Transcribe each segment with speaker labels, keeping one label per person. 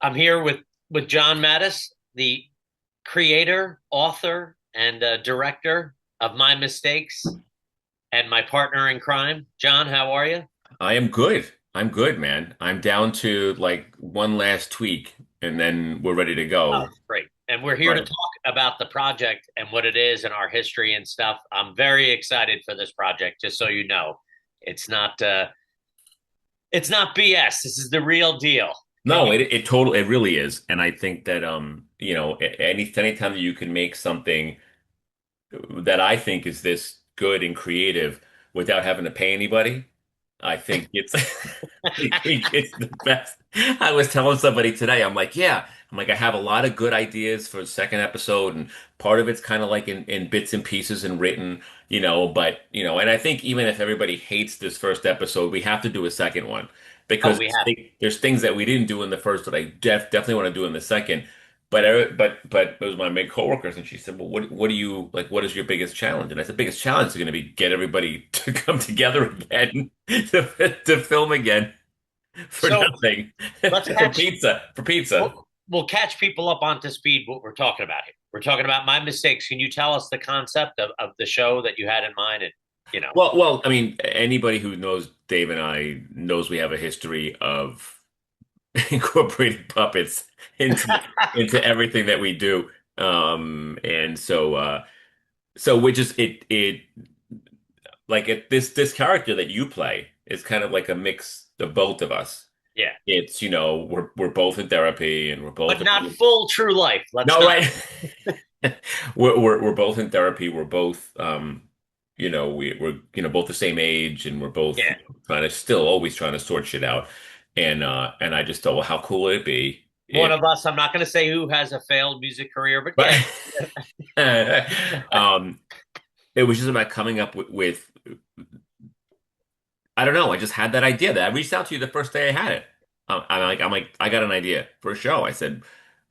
Speaker 1: I'm here with John Madaus, the creator, author, and director of My Mistakes, and my partner in crime. John, how are you?
Speaker 2: I am good. I'm good, man. I'm down to like one last tweak and then we're ready to
Speaker 1: Oh,
Speaker 2: go.
Speaker 1: great. And we're here to
Speaker 2: But
Speaker 1: talk about the project and what it is and our history and stuff. I'm very excited for this project, just so you know. It's not it's not BS. This is the real deal. Can
Speaker 2: no,
Speaker 1: you
Speaker 2: it really is. And I think that anytime that you can make something that I think is this good and creative without having to pay anybody, I think it's I think it's the best. I was telling somebody today, I have a lot of good ideas for the second episode, and part of it's kind of like in bits and pieces and written, and I think even if everybody hates this first episode, we have to do a second one
Speaker 1: Oh,
Speaker 2: because
Speaker 1: we have.
Speaker 2: there's things that we didn't do in the first that I definitely want to do in the second. But it was my main coworkers, and she said, "Well, what do you like? What is your biggest challenge?" And I said, "Biggest challenge is going to be get everybody to come together again to film again for
Speaker 1: So
Speaker 2: nothing
Speaker 1: let's
Speaker 2: for
Speaker 1: catch
Speaker 2: pizza."
Speaker 1: we'll catch people up onto speed what we're talking about here. We're talking about My Mistakes. Can you tell us the concept of the show that you had in mind? And you know,
Speaker 2: I mean, anybody who knows Dave and I knows we have a history of incorporating puppets into everything that we do. And so which is it like this character that you play is kind of like a mix of both of us.
Speaker 1: yeah,
Speaker 2: It's, we're both in therapy and we're both
Speaker 1: but not full true life. Let's
Speaker 2: no,
Speaker 1: not.
Speaker 2: right. We're both in therapy. We're both we're both the same age and we're both
Speaker 1: Yeah,
Speaker 2: trying to still always trying to sort shit out. And I just thought, well, how cool would it be
Speaker 1: one
Speaker 2: if
Speaker 1: of us. I'm not going to say who has a failed music career, but
Speaker 2: but
Speaker 1: yeah,
Speaker 2: um it was just about coming up with I don't know. I just had that idea that I reached out to you the first day I had it. I'm like, I got an idea for a show. I said,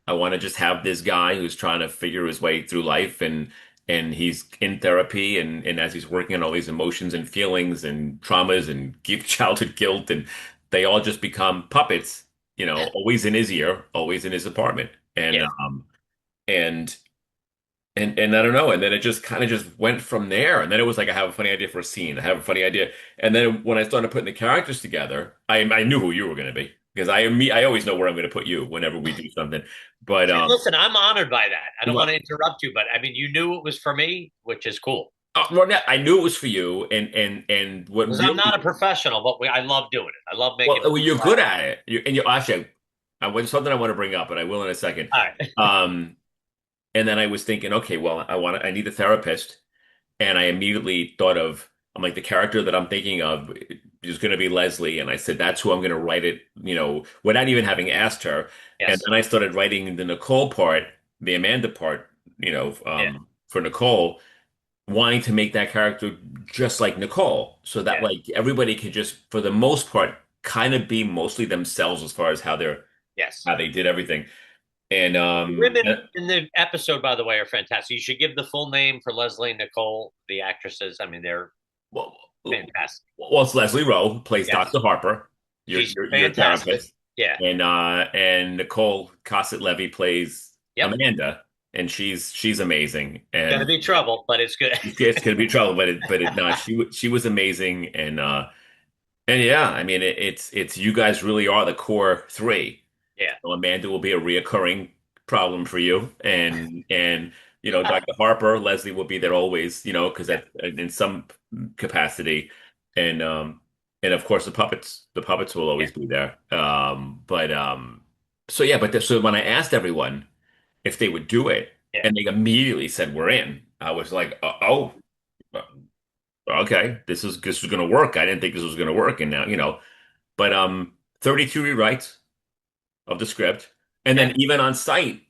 Speaker 2: I want to just have this guy who's trying to figure his way through life and he's in therapy and as he's working on all these emotions and feelings and traumas and childhood guilt and they all just become puppets, always in his ear, always in his apartment. And
Speaker 1: yeah.
Speaker 2: um and and I don't know. And then it just kind of just went from there. And then it was like, I have a funny idea for a scene. I have a funny idea. And then when I started putting the characters together, I knew who you were going to be because I always know where I'm going to put you whenever we do something. But
Speaker 1: Listen, I'm honored by that. I don't want to
Speaker 2: well,
Speaker 1: interrupt you, but I mean, you knew it was for me, which is cool
Speaker 2: I knew it was for you. And what
Speaker 1: because I'm not a
Speaker 2: really
Speaker 1: professional, but I love doing it. I love making
Speaker 2: well, you're
Speaker 1: people
Speaker 2: good
Speaker 1: laugh.
Speaker 2: at it. And you actually, I went something I want to bring up, but I will in a second.
Speaker 1: All right.
Speaker 2: Um, and then I was thinking, okay, well, I need a therapist. And I immediately thought of, I'm like, the character that I'm thinking of is going to be Leslie. And I said, that's who I'm going to write it, without even having asked her. And
Speaker 1: Yes.
Speaker 2: then I started writing the Nicole part, the Amanda part,
Speaker 1: Yeah.
Speaker 2: for Nicole, wanting to make that character just like Nicole. So that
Speaker 1: Yeah.
Speaker 2: like everybody can just, for the most part, kind of be mostly themselves as far as
Speaker 1: Yes.
Speaker 2: how they did everything. And
Speaker 1: The women in the episode, by the way, are fantastic. You should give the full name for Leslie and Nicole, the actresses. I mean, they're
Speaker 2: well,
Speaker 1: fantastic.
Speaker 2: it's Leslie Rowe who plays
Speaker 1: Yes.
Speaker 2: Dr. Harper,
Speaker 1: She's
Speaker 2: your
Speaker 1: fantastic.
Speaker 2: therapist,
Speaker 1: Yeah.
Speaker 2: and Nicole Cossett Levy plays
Speaker 1: Yep.
Speaker 2: Amanda, and she's amazing,
Speaker 1: Gonna
Speaker 2: and
Speaker 1: be trouble, but it's good.
Speaker 2: it's gonna be trouble, but no, she was amazing, and yeah, I mean it's you guys really are the core three.
Speaker 1: Yeah.
Speaker 2: So Amanda will be a reoccurring problem for you, and Dr. Harper, Leslie will be there always, because
Speaker 1: Yeah.
Speaker 2: that in some capacity, and and of course the puppets will
Speaker 1: Yeah.
Speaker 2: always be there. So yeah, so when I asked everyone if they would do it,
Speaker 1: Yeah.
Speaker 2: and they immediately said we're in, I was like, oh, uh, okay, this is gonna work. I didn't think this was gonna work, and now but 32 rewrites of the script. And
Speaker 1: Yeah.
Speaker 2: then even on site,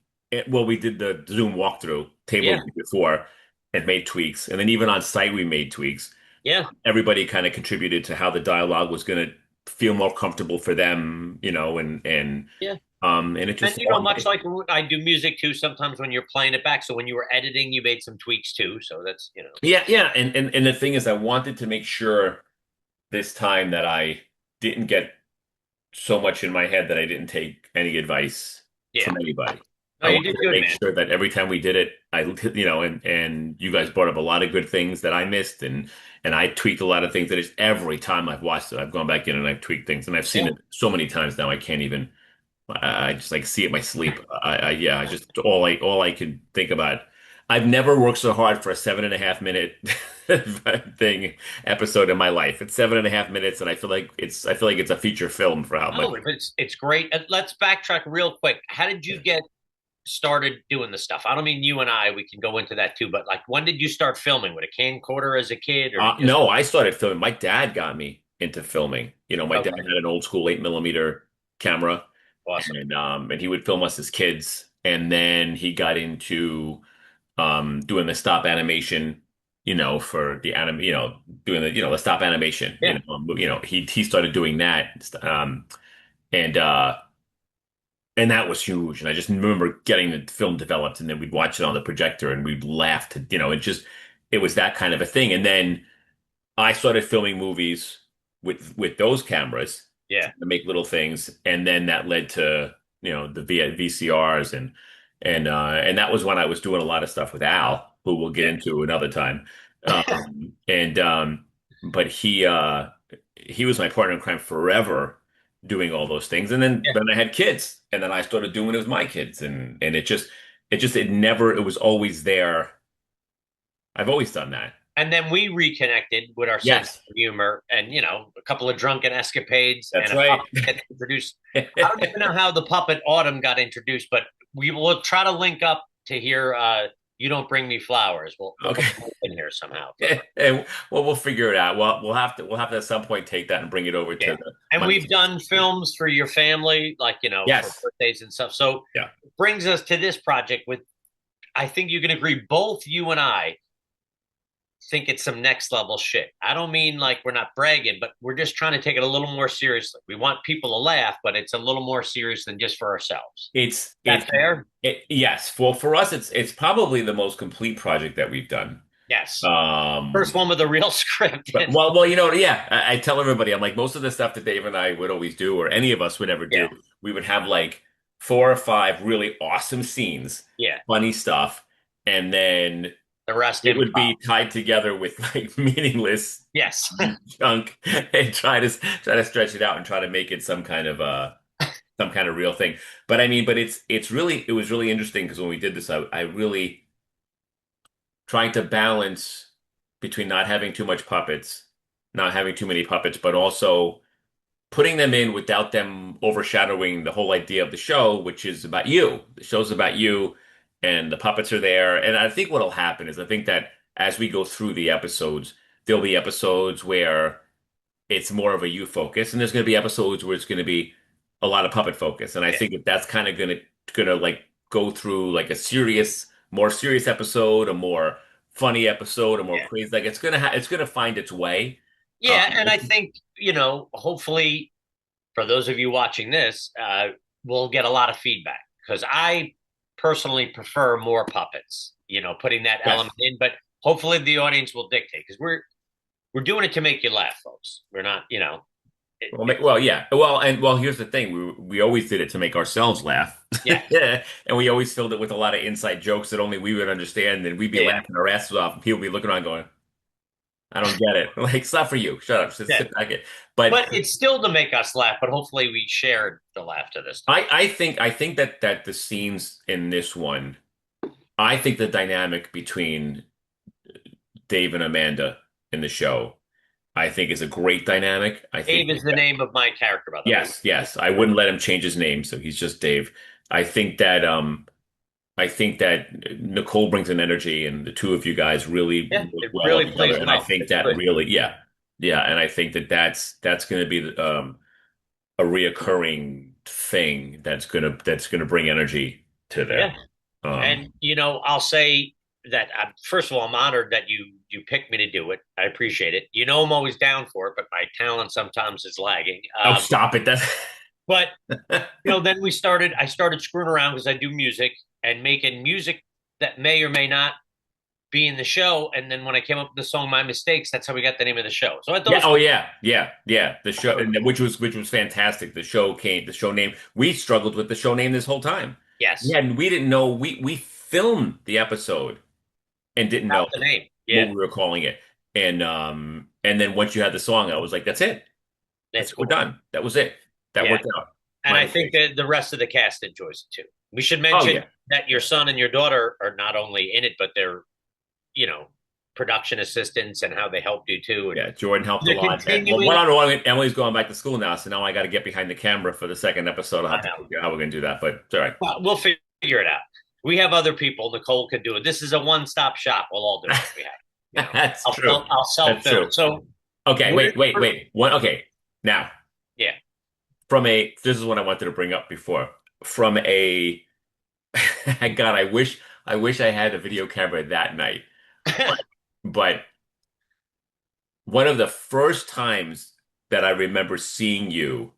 Speaker 2: well, we did the Zoom walkthrough table
Speaker 1: Yeah.
Speaker 2: before and made tweaks. And then even on site, we made tweaks.
Speaker 1: Yeah.
Speaker 2: Everybody kind of contributed to how the dialogue was going to feel more comfortable for them,
Speaker 1: Yeah.
Speaker 2: and it
Speaker 1: And
Speaker 2: just all
Speaker 1: much
Speaker 2: made,
Speaker 1: like I do music too, sometimes when you're playing it back. So when you were editing, you made some tweaks too. So that's,
Speaker 2: yeah, yeah. And the thing is, I wanted to make sure this time that I didn't get so much in my head that I didn't take any advice
Speaker 1: Yeah.
Speaker 2: from anybody.
Speaker 1: No,
Speaker 2: I
Speaker 1: you
Speaker 2: wanted
Speaker 1: did
Speaker 2: to
Speaker 1: good,
Speaker 2: make
Speaker 1: man.
Speaker 2: sure that every time we did it, and you guys brought up a lot of good things that I missed, and I tweaked a lot of things that is every time I've watched it, I've gone back in and I've tweaked things, and I've seen
Speaker 1: Yeah.
Speaker 2: it so many times now I can't even. I just like see it in my sleep. Yeah, I just all I can think about. I've never worked so hard for a 7.5 minute thing episode in my life. It's 7.5 minutes, and I feel like it's a feature film for how much.
Speaker 1: Oh, it's great. Let's backtrack real quick. How did you get started doing the stuff? I don't mean you and I, we can go into that too, but like when did you start filming with a camcorder as a kid or did you just
Speaker 2: No, I started filming. My dad got me into filming. My dad
Speaker 1: okay,
Speaker 2: had an old school 8 millimeter camera,
Speaker 1: awesome.
Speaker 2: and he would film us as kids. And then he got into doing the stop animation, for the doing the stop animation.
Speaker 1: Yeah.
Speaker 2: He started doing that, and uh, and that was huge. And I just remember getting the film developed, and then we'd watch it on the projector, and we'd laugh to, it was that kind of a thing. And then I started filming movies with those cameras
Speaker 1: Yeah.
Speaker 2: to make little things, and then that led to the VCRs and that was when I was doing a lot of stuff with Al, who we'll get
Speaker 1: Yeah.
Speaker 2: into another time. And but he was my partner in crime forever, doing all those things, and then
Speaker 1: Yeah.
Speaker 2: then I had kids, and then I started doing it with my kids, and it was always there. I've always done that.
Speaker 1: And then we reconnected with our sense
Speaker 2: Yes,
Speaker 1: of humor and, a couple of drunken escapades
Speaker 2: that's
Speaker 1: and a
Speaker 2: right.
Speaker 1: puppet gets introduced. I don't even know how the puppet Autumn got introduced, but we will try to link up to hear You Don't Bring Me Flowers. We'll
Speaker 2: Okay.
Speaker 1: hook them up in here somehow for her.
Speaker 2: And well, we'll figure it out. Well, we'll have to at some point take that and bring it over
Speaker 1: Yeah.
Speaker 2: to the
Speaker 1: And
Speaker 2: Monday.
Speaker 1: we've done films for your family, like, for
Speaker 2: Yes.
Speaker 1: birthdays and stuff. So
Speaker 2: Yeah.
Speaker 1: it brings us to this project with, I think you can agree, both you and I think it's some next level shit. I don't mean like we're not bragging, but we're just trying to take it a little more seriously. We want people to laugh, but it's a little more serious than just for ourselves.
Speaker 2: It's
Speaker 1: Is that fair?
Speaker 2: yes. Well, for us, it's probably the most complete project that we've done.
Speaker 1: Yes. First
Speaker 2: Um,
Speaker 1: one with a real script.
Speaker 2: but yeah. I tell everybody, I'm like most of the stuff that Dave and I would always do, or any of us would ever
Speaker 1: Yeah.
Speaker 2: do, we would have like 4 or 5 really awesome scenes,
Speaker 1: Yeah.
Speaker 2: funny stuff, and then
Speaker 1: The rest
Speaker 2: it
Speaker 1: improv.
Speaker 2: would be tied together with like meaningless
Speaker 1: Yes.
Speaker 2: chunk and try to stretch it out and try to make it some kind of real thing. But I mean, but it was really interesting because when we did this, I really trying to balance between not having too much puppets, not having too many puppets, but also putting them in without them overshadowing the whole idea of the show, which is about you. The show's about you, and the puppets are there. And I think what'll happen is I think that as we go through the episodes, there'll be episodes where it's more of a you focus, and there's going to be episodes where it's going to be a lot of puppet focus. And I
Speaker 1: Yeah.
Speaker 2: think that that's kind of gonna like go through like more serious episode, a more funny episode, a more
Speaker 1: Yeah.
Speaker 2: crazy. Like it's gonna find its way.
Speaker 1: Yeah. And I think, hopefully for those of you watching this, we'll get a lot of feedback because I personally prefer more puppets, putting that
Speaker 2: Yes.
Speaker 1: element in, but hopefully the audience will dictate because we're doing it to make you laugh, folks. We're not,
Speaker 2: Well, yeah. Well, here's the thing. We always did it to make ourselves laugh.
Speaker 1: yeah,
Speaker 2: Yeah. And we always filled it with a lot of inside jokes that only we would understand. And we'd be
Speaker 1: yeah,
Speaker 2: laughing our asses off. And people would be looking around going, I don't get it. Like, it's not for you. Shut up. Just
Speaker 1: yeah.
Speaker 2: sit back. But
Speaker 1: But it's still to make us laugh. But hopefully, we shared the laughter this time.
Speaker 2: I think that the scenes in this one, I think the dynamic between Dave and Amanda in the show, I think is a great dynamic. I
Speaker 1: Dave
Speaker 2: think
Speaker 1: is the name of my character, by the way.
Speaker 2: yes. I wouldn't let him change his name, so he's just Dave. I think that I think that Nicole brings an energy, and the two of you guys really
Speaker 1: Yeah,
Speaker 2: work
Speaker 1: it
Speaker 2: well
Speaker 1: really
Speaker 2: with each other.
Speaker 1: plays
Speaker 2: And I
Speaker 1: well.
Speaker 2: think
Speaker 1: It's
Speaker 2: that
Speaker 1: good.
Speaker 2: really, yeah, and I think that that's going to be a reoccurring thing that's gonna bring energy to
Speaker 1: Yeah.
Speaker 2: there. Um,
Speaker 1: And I'll say that first of all, I'm honored that you picked me to do it. I appreciate it. I'm always down for it, but my talent sometimes is lagging.
Speaker 2: oh, stop it! That's
Speaker 1: But then I started screwing around because I do music and making music that may or may not be in the show. And then when I came up with the song "My Mistakes," that's how we got the name of the show. So I thought it
Speaker 2: Yeah.
Speaker 1: was
Speaker 2: Oh
Speaker 1: cool.
Speaker 2: yeah. Yeah. Yeah. The show, and which was fantastic. The show name. We struggled with the show name this whole time.
Speaker 1: Yes,
Speaker 2: Yeah, and we didn't know we filmed the episode and didn't know
Speaker 1: that's the name.
Speaker 2: what
Speaker 1: Yeah,
Speaker 2: we were calling it. And then once you had the song, I was like, that's it.
Speaker 1: that's
Speaker 2: We're
Speaker 1: cool.
Speaker 2: done. That was it. That
Speaker 1: Yeah,
Speaker 2: worked out.
Speaker 1: and
Speaker 2: My
Speaker 1: I think
Speaker 2: mistakes.
Speaker 1: that the rest of the cast enjoys it too. We should
Speaker 2: Oh
Speaker 1: mention
Speaker 2: yeah.
Speaker 1: that your son and your daughter are not only in it, but they're you know production assistants and how they helped you too. And
Speaker 2: Yeah, Jordan helped a
Speaker 1: they're
Speaker 2: lot. Well,
Speaker 1: continuing.
Speaker 2: one on one, Emily's going back to school now, so now I got to get behind the camera for the second episode. I'll
Speaker 1: I
Speaker 2: have to
Speaker 1: know.
Speaker 2: figure out how we're going to do that, but it's all right.
Speaker 1: Well, we'll figure it out. We have other people. Nicole can do it. This is a one-stop shop. We'll all do it. We have,
Speaker 2: That's true.
Speaker 1: I'll
Speaker 2: That's
Speaker 1: self-film.
Speaker 2: true.
Speaker 1: So,
Speaker 2: Okay,
Speaker 1: where,
Speaker 2: wait. One. Okay, now
Speaker 1: yeah,
Speaker 2: this is what I wanted to bring up before. From a God, I wish I had a video camera that night. But, but one of the first times that I remember seeing you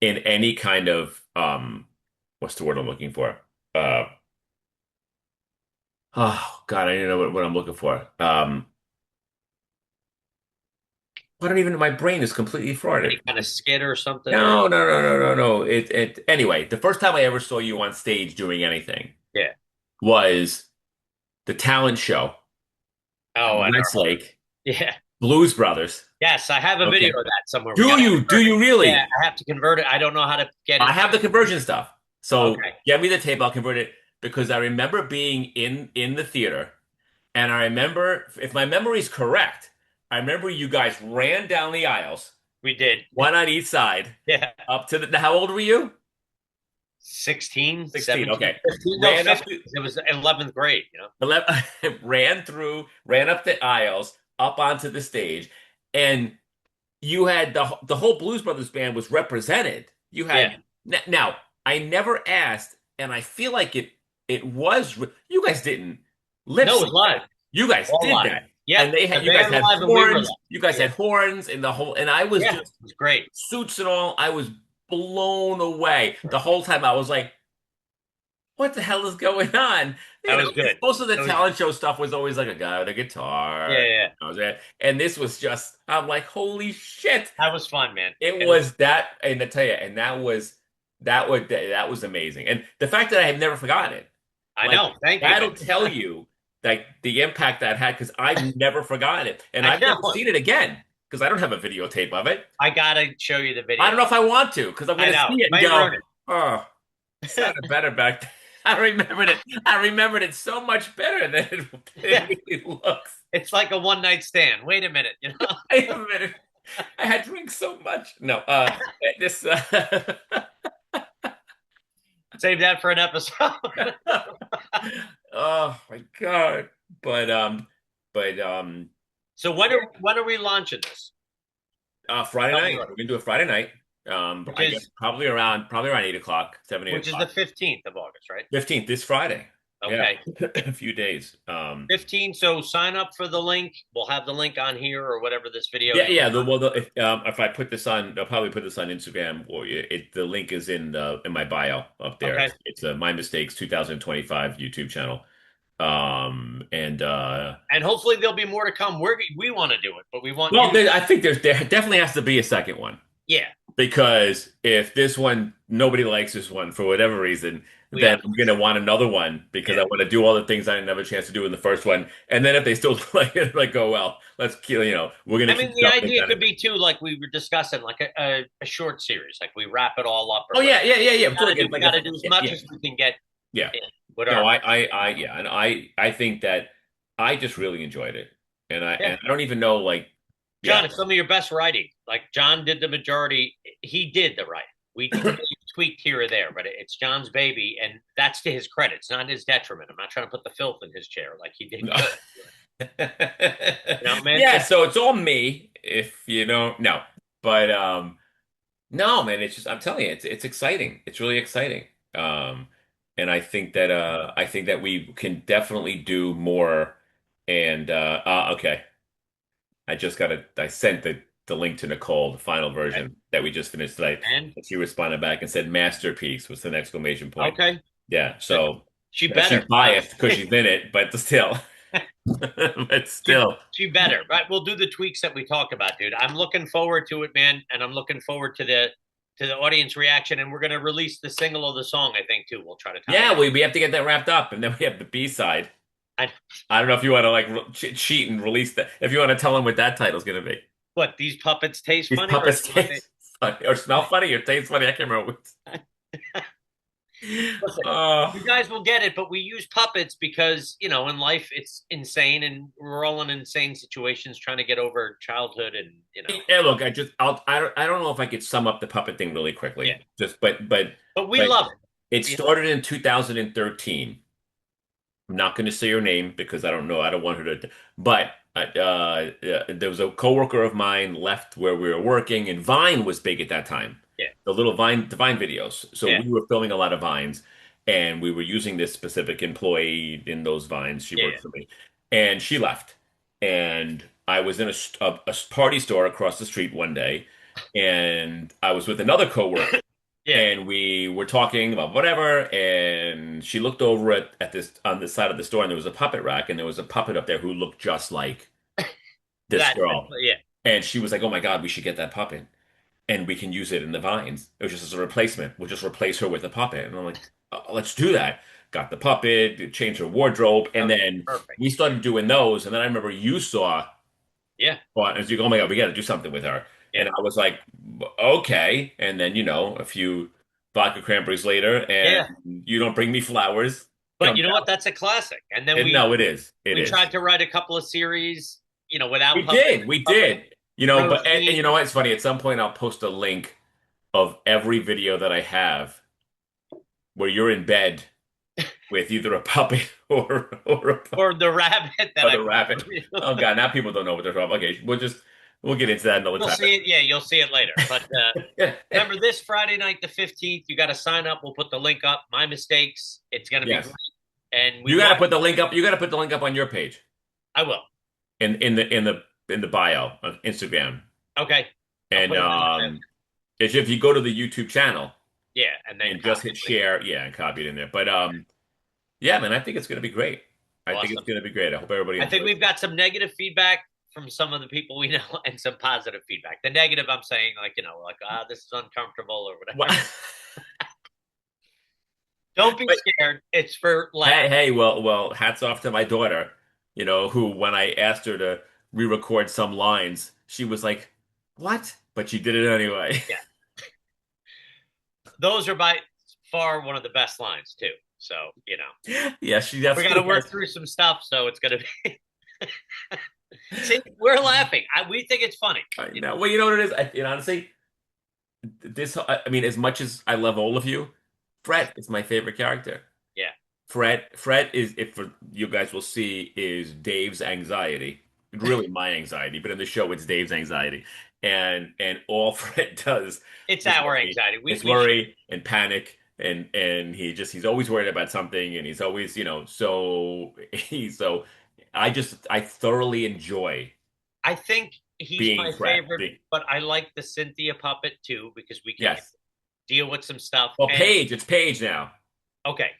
Speaker 2: in any kind of what's the word I'm looking for? Uh oh God, I don't know what I'm looking for. I don't even my brain is completely
Speaker 1: any
Speaker 2: fried.
Speaker 1: kind of skit or something, or
Speaker 2: No. It anyway, the first time I ever saw you on stage doing anything
Speaker 1: yeah.
Speaker 2: was the talent show at
Speaker 1: Oh, and our home.
Speaker 2: Westlake,
Speaker 1: Yeah.
Speaker 2: Blues Brothers.
Speaker 1: Yes, I have a video
Speaker 2: Okay.
Speaker 1: of that somewhere. We
Speaker 2: Do
Speaker 1: got to
Speaker 2: you? Do
Speaker 1: convert it.
Speaker 2: you
Speaker 1: Yeah,
Speaker 2: really?
Speaker 1: I have to convert it. I don't know how to get
Speaker 2: I
Speaker 1: it.
Speaker 2: have the conversion stuff. So
Speaker 1: Okay.
Speaker 2: get me the tape, I'll convert it because I remember being in the theater and I remember if my memory is correct, I remember you guys ran down the aisles,
Speaker 1: We did.
Speaker 2: one on each side,
Speaker 1: Yeah.
Speaker 2: up to the how old were you?
Speaker 1: 16,
Speaker 2: 16.
Speaker 1: 17,
Speaker 2: Okay.
Speaker 1: 15, no,
Speaker 2: Ran up
Speaker 1: 15.
Speaker 2: the
Speaker 1: It was 11th grade,
Speaker 2: 11, ran up the aisles, up onto the stage, and you had the whole Blues Brothers band was represented. You
Speaker 1: Yeah.
Speaker 2: had now I never asked, and I feel like it was you guys didn't lip
Speaker 1: No, it was
Speaker 2: sync
Speaker 1: live.
Speaker 2: that. You guys
Speaker 1: All
Speaker 2: did
Speaker 1: live.
Speaker 2: that,
Speaker 1: Yep.
Speaker 2: and they
Speaker 1: The
Speaker 2: had you guys
Speaker 1: band
Speaker 2: had
Speaker 1: live and we were live.
Speaker 2: horns. You guys
Speaker 1: Yeah.
Speaker 2: had horns and the whole, and I was
Speaker 1: Yeah. It
Speaker 2: just
Speaker 1: was great.
Speaker 2: suits and all. I was blown away the whole time. I was like, what the hell is going on?
Speaker 1: That was good.
Speaker 2: Most of the
Speaker 1: That was,
Speaker 2: talent show stuff was always like a guy with a
Speaker 1: yeah,
Speaker 2: guitar.
Speaker 1: yeah.
Speaker 2: And this was just, I'm like, holy shit.
Speaker 1: That was fun, man.
Speaker 2: It
Speaker 1: And
Speaker 2: was that, and I tell you, and that was amazing. And the fact that I have never forgotten it,
Speaker 1: I
Speaker 2: like
Speaker 1: know. Thank you,
Speaker 2: that'll
Speaker 1: man.
Speaker 2: tell you like the impact that had because I've never forgotten it. And
Speaker 1: I
Speaker 2: I've never
Speaker 1: know.
Speaker 2: seen it again because I don't have a videotape of it.
Speaker 1: I gotta show you the
Speaker 2: I
Speaker 1: video.
Speaker 2: don't know if I want to because I'm
Speaker 1: I
Speaker 2: going to
Speaker 1: know.
Speaker 2: see it and
Speaker 1: Might
Speaker 2: go,
Speaker 1: ruin
Speaker 2: oh. Sounded better back then. I remembered it. I remembered it so much better than
Speaker 1: Yeah.
Speaker 2: it really looks.
Speaker 1: It's like a one night stand. Wait a minute,
Speaker 2: Wait a minute. I had drank so much. No, this.
Speaker 1: Save that for an episode.
Speaker 2: Oh my God. But
Speaker 1: So when are we launching this?
Speaker 2: Friday
Speaker 1: Tell me
Speaker 2: night.
Speaker 1: what-
Speaker 2: We're gonna do a Friday night.
Speaker 1: Which
Speaker 2: I guess
Speaker 1: is
Speaker 2: probably around 8 o'clock, 7, 8
Speaker 1: which is the
Speaker 2: o'clock.
Speaker 1: 15th of August, right?
Speaker 2: 15th, this Friday. Yeah,
Speaker 1: Okay.
Speaker 2: a few days.
Speaker 1: 15. So sign up for the link. We'll have the link on here or whatever this video
Speaker 2: Yeah,
Speaker 1: is.
Speaker 2: yeah. If I put this on, I'll probably put this on Instagram. Or the link is in my bio up there.
Speaker 1: Okay.
Speaker 2: It's a My Mistakes 2025 YouTube channel. And
Speaker 1: And hopefully there'll be more to come. We want to do it, but we want
Speaker 2: well,
Speaker 1: you.
Speaker 2: I think there definitely has to be a second one
Speaker 1: Yeah.
Speaker 2: because if this one nobody likes this one for whatever reason,
Speaker 1: Yeah.
Speaker 2: then I'm gonna want another one because
Speaker 1: Yeah.
Speaker 2: I want to do all the things I didn't have a chance to do in the first one. And then if they still like it, like go well, let's kill. We're gonna
Speaker 1: I mean,
Speaker 2: keep
Speaker 1: the
Speaker 2: jumping
Speaker 1: idea
Speaker 2: at
Speaker 1: could
Speaker 2: it.
Speaker 1: be too, like we were discussing, like a short series, like we wrap it all up. Or
Speaker 2: Oh yeah,
Speaker 1: whatever.
Speaker 2: yeah.
Speaker 1: We gotta do,
Speaker 2: Like
Speaker 1: as much
Speaker 2: yeah.
Speaker 1: as we can get
Speaker 2: Yeah.
Speaker 1: in with
Speaker 2: No,
Speaker 1: our.
Speaker 2: yeah, and I think that I just really enjoyed it, and I
Speaker 1: Yeah.
Speaker 2: and I don't even know like, yeah,
Speaker 1: John, it's some of your best writing. Like John did the majority. He did the writing. We tweaked here or there, but it's John's baby, and that's to his credit. It's not his detriment. I'm not trying to put the filth in his chair. Like he did good. Man.
Speaker 2: yeah. So it's all me, if you don't know, but no, man, it's just I'm telling you, it's exciting. It's really exciting. And I think that we can definitely do more. And okay. I sent the link to Nicole, the final
Speaker 1: Okay.
Speaker 2: version that we just finished tonight.
Speaker 1: And
Speaker 2: And she responded back and said masterpiece was an exclamation point.
Speaker 1: okay.
Speaker 2: Yeah. So
Speaker 1: She
Speaker 2: She's
Speaker 1: better.
Speaker 2: biased because she's in it, but still, but
Speaker 1: She
Speaker 2: still.
Speaker 1: she better. Right. We'll do the tweaks that we talk about, dude. I'm looking forward to it, man, and I'm looking forward to the audience reaction. And we're gonna release the single of the song, I think, too. We'll try to tie it.
Speaker 2: Yeah, we have to get that wrapped up, and then we have the B side.
Speaker 1: I,
Speaker 2: I don't know if you want to like cheat and release that. If you want to tell them what that title's going to be.
Speaker 1: what, these puppets taste
Speaker 2: These
Speaker 1: funny, or
Speaker 2: puppets taste funny or smell funny or taste funny. I can't remember.
Speaker 1: listen,
Speaker 2: Oh,
Speaker 1: you guys will get it, but we use puppets because, in life it's insane and we're all in insane situations trying to get over childhood and,
Speaker 2: yeah, look, I don't know if I could sum up the puppet thing really
Speaker 1: yeah.
Speaker 2: quickly. Just,
Speaker 1: But we
Speaker 2: but
Speaker 1: love
Speaker 2: it
Speaker 1: it.
Speaker 2: started in 2013. I'm not going to say her name because I don't know. I don't want her to. But there was a coworker of mine left where we were working, and Vine was big at that time.
Speaker 1: Yeah.
Speaker 2: The Vine videos. So
Speaker 1: Yeah.
Speaker 2: we were filming a lot of Vines, and we were using this specific employee in those Vines. She
Speaker 1: Yeah.
Speaker 2: worked for me, and she left. And I was in a party store across the street one day, and I was with another coworker
Speaker 1: Yeah.
Speaker 2: and we were talking about whatever, and she looked over at this on the side of the store, and there was a puppet rack, and there was a puppet up there who looked just like this girl.
Speaker 1: Yeah.
Speaker 2: And she was like, "Oh my God, we should get that puppet, and we can use it in the vines. It was just as a replacement. We'll just replace her with a puppet." And I'm like, oh, "Let's do that." Got the puppet, changed her wardrobe, and
Speaker 1: Okay.
Speaker 2: then
Speaker 1: Perfect.
Speaker 2: we started doing those. And then I remember you saw,
Speaker 1: Yeah.
Speaker 2: well, as you go, "Oh my God, we got to do something with her."
Speaker 1: Yeah.
Speaker 2: And I was like, "Okay." And then, a few vodka cranberries later, and
Speaker 1: Yeah.
Speaker 2: You Don't Bring Me Flowers
Speaker 1: But
Speaker 2: comes
Speaker 1: you know what?
Speaker 2: out.
Speaker 1: That's a classic. And then
Speaker 2: And no, it is. It
Speaker 1: we
Speaker 2: is.
Speaker 1: tried to write a couple of series, without
Speaker 2: We did. We
Speaker 1: puppet
Speaker 2: did. And you know
Speaker 1: routine.
Speaker 2: what? It's funny. At some point, I'll post a link of every video that I have where you're in bed with either a puppet
Speaker 1: Or the rabbit that
Speaker 2: or
Speaker 1: I
Speaker 2: the rabbit. Oh God, now people don't know what they're talking about. Okay, we'll get into that another
Speaker 1: you'll
Speaker 2: time.
Speaker 1: see it. Yeah, you'll see it later. But remember this Friday night, the 15th, you got to sign up. We'll put the link up. My mistakes. It's going to be great.
Speaker 2: Yes.
Speaker 1: And we
Speaker 2: You got to
Speaker 1: want,
Speaker 2: put the link up. You got to put the link up on your page
Speaker 1: I will.
Speaker 2: in the bio of Instagram.
Speaker 1: Okay. I'll
Speaker 2: And
Speaker 1: put it in the
Speaker 2: if you go to the YouTube channel
Speaker 1: yeah, and then
Speaker 2: and just hit share, yeah, and copy it in there. But yeah, man, I think it's going to be great. I think it's
Speaker 1: awesome.
Speaker 2: going to be great. I hope everybody
Speaker 1: I think
Speaker 2: enjoys
Speaker 1: we've got some negative feedback from some of the people we know and some positive feedback. The negative, I'm saying, this is uncomfortable or
Speaker 2: it.
Speaker 1: whatever. Don't be
Speaker 2: But
Speaker 1: scared. It's for
Speaker 2: hey,
Speaker 1: laugh.
Speaker 2: well, hats off to my daughter, who when I asked her to re-record some lines, she was like, "What?" But she did it anyway.
Speaker 1: Yeah. Those are by far one of the best lines, too. So,
Speaker 2: Yeah, she
Speaker 1: we got to
Speaker 2: definitely
Speaker 1: work
Speaker 2: has.
Speaker 1: through some stuff. So it's going to be. See, we're laughing. We think it's funny.
Speaker 2: I know. Well, you know what it is? Honestly, I mean, as much as I love all of you, Fred is my favorite character.
Speaker 1: Yeah.
Speaker 2: Fred is, if you guys will see, is Dave's anxiety. Really my anxiety, but in the show it's Dave's anxiety. And all Fred does
Speaker 1: It's
Speaker 2: is
Speaker 1: our
Speaker 2: worry.
Speaker 1: anxiety.
Speaker 2: It's worry and panic and he's always worried about something and he's always, so I thoroughly enjoy
Speaker 1: I think he's
Speaker 2: being
Speaker 1: my
Speaker 2: Fred.
Speaker 1: favorite, but I like the Cynthia puppet too because we can
Speaker 2: Yes.
Speaker 1: deal with some stuff.
Speaker 2: Well,
Speaker 1: And
Speaker 2: It's Paige now.
Speaker 1: okay,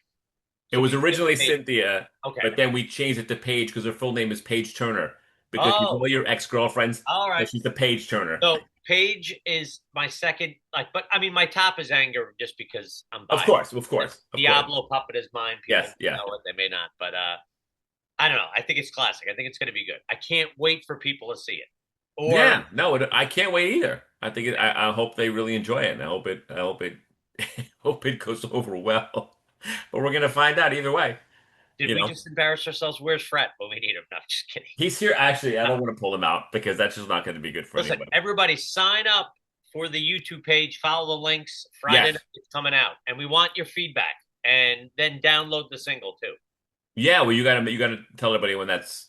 Speaker 2: It
Speaker 1: so we
Speaker 2: was
Speaker 1: can deal
Speaker 2: originally
Speaker 1: with Paige.
Speaker 2: Cynthia,
Speaker 1: Okay.
Speaker 2: but then we changed it to Paige because her full name is Paige Turner. Because she's
Speaker 1: Oh,
Speaker 2: all your ex-girlfriends,
Speaker 1: all
Speaker 2: so
Speaker 1: right.
Speaker 2: she's the Paige Turner.
Speaker 1: So Paige is my second, but I mean, my top is Anger just because I'm
Speaker 2: Of
Speaker 1: biased.
Speaker 2: course, of course, of course.
Speaker 1: Diablo puppet is mine. People
Speaker 2: Yes, yeah.
Speaker 1: know it, they may not, but I don't know. I think it's classic. I think it's going to be good. I can't wait for people to see it. Or
Speaker 2: Yeah, no, I can't wait either. I hope they really enjoy it, and I hope it, hope it goes over well. But we're gonna find out either way.
Speaker 1: did
Speaker 2: You
Speaker 1: we
Speaker 2: know,
Speaker 1: just embarrass ourselves? Where's Fred? Well, we need him. No, just kidding.
Speaker 2: he's here. Actually, I don't want to pull him out because that's just not going to be good for
Speaker 1: Listen,
Speaker 2: anybody.
Speaker 1: everybody sign up for the YouTube page. Follow the links. Friday
Speaker 2: Yes,
Speaker 1: night it's coming out, and we want your feedback. And then download the single too.
Speaker 2: yeah. Well, you gotta tell everybody when that's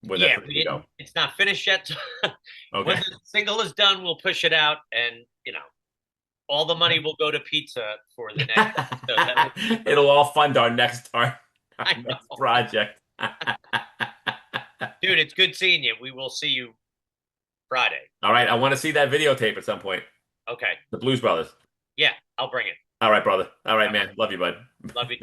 Speaker 1: Yeah,
Speaker 2: ready to go.
Speaker 1: it's not finished yet. When
Speaker 2: Okay.
Speaker 1: the single is done, we'll push it out, and all the money will go to pizza for the next. So that
Speaker 2: It'll all fund our
Speaker 1: I
Speaker 2: next
Speaker 1: know,
Speaker 2: project.
Speaker 1: dude. It's good seeing you. We will see you Friday.
Speaker 2: All right, I want to see that videotape at some point.
Speaker 1: Okay.
Speaker 2: The Blues Brothers.
Speaker 1: Yeah, I'll bring it.
Speaker 2: All right, brother. All right,
Speaker 1: All
Speaker 2: man.
Speaker 1: right.
Speaker 2: Love you, bud.
Speaker 1: Love you.